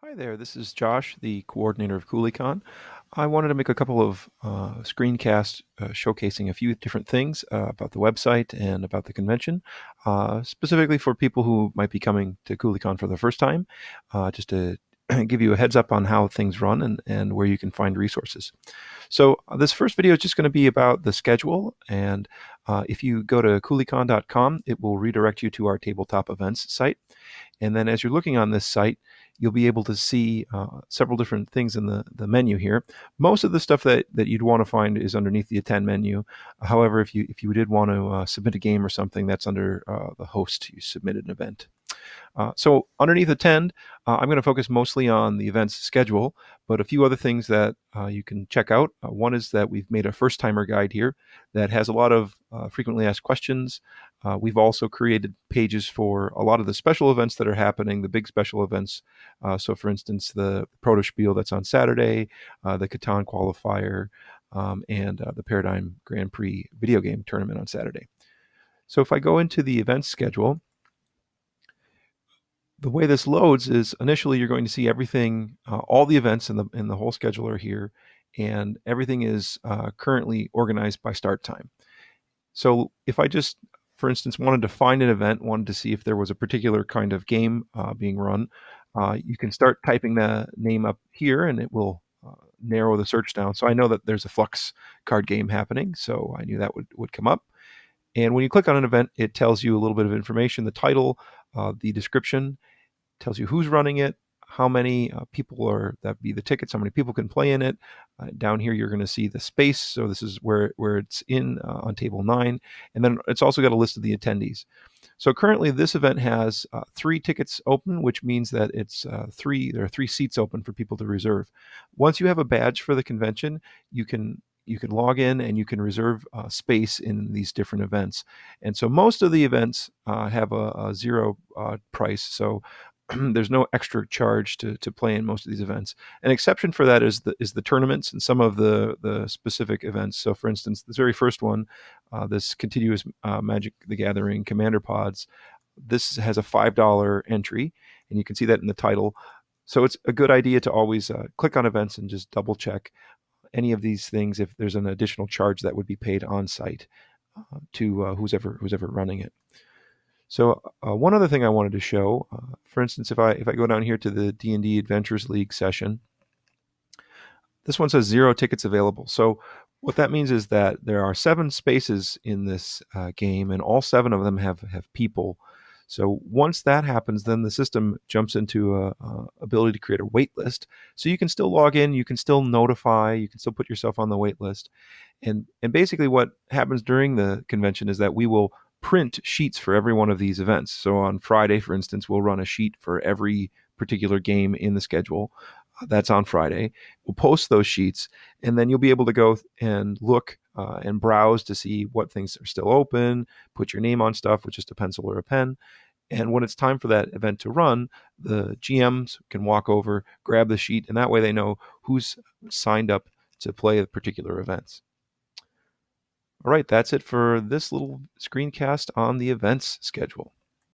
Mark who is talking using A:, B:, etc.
A: Hi there, this is Josh, the coordinator of CooleyCon. I wanted to make a couple of screencasts showcasing a few different things about the website and about the convention, specifically for people who might be coming to CooleyCon for the first time, just to give you a heads up on how things run and where you can find resources. So this first video is just going to be about the schedule, and if you go to cooleycon.com, it will redirect you to our tabletop events site. And then as you're looking on this site, you'll be able to see several different things in the menu here. Most of the stuff that you'd want to find is underneath the attend menu. However, if you did want to submit a game or something, that's under the host. You submitted an event. So underneath attend, I'm going to focus mostly on the event's schedule, but a few other things that you can check out. One is that we've made a first-timer guide here that has a lot of frequently asked questions. We've also created pages for a lot of the special events that are happening, the big special events. So for instance, the Proto Spiel that's on Saturday, the Catan qualifier, and the Paradigm Grand Prix video game tournament on Saturday. So if I go into the event schedule, the way this loads is initially you're going to see everything, all the events in the whole schedule are here, and everything is currently organized by start time. So if I just, for instance, wanted to find an event, wanted to see if there was a particular kind of game being run, you can start typing the name up here, and it will narrow the search down. So I know that there's a Flux card game happening, so I knew that would come up. And when you click on an event, it tells you a little bit of information, the title, the description, tells you who's running it, how many people are, that be the tickets, how many people can play in it. Down here, you're going to see the space. So this is where it's in on table 9. And then it's also got a list of the attendees. So currently this event has 3 tickets open, which means that it's there are 3 seats open for people to reserve. Once you have a badge for the convention, you can log in and you can reserve space in these different events. And so most of the events have a zero price. So there's no extra charge to play in most of these events. An exception for that is the tournaments and some of the specific events. So for instance, this very first one, this continuous Magic the Gathering Commander Pods, this has a $5 entry, and you can see that in the title. So it's a good idea to always click on events and just double check any of these things if there's an additional charge that would be paid on site to who's ever running it. So one other thing I wanted to show, for instance, if I go down here to the D&D Adventures League session, this one says 0 tickets available. So what that means is that there are 7 spaces in this game, and all 7 of them have people. So once that happens, then the system jumps into a ability to create a wait list. So you can still log in, you can still notify, you can still put yourself on the wait list. And basically what happens during the convention is that we will print sheets for every one of these events. So on Friday, for instance, we'll run a sheet for every particular game in the schedule. That's on Friday. We'll post those sheets, and then you'll be able to go and look and browse to see what things are still open, put your name on stuff with just a pencil or a pen. And when it's time for that event to run, the GMs can walk over, grab the sheet, and that way they know who's signed up to play the particular events. All right, that's it for this little screencast on the events schedule.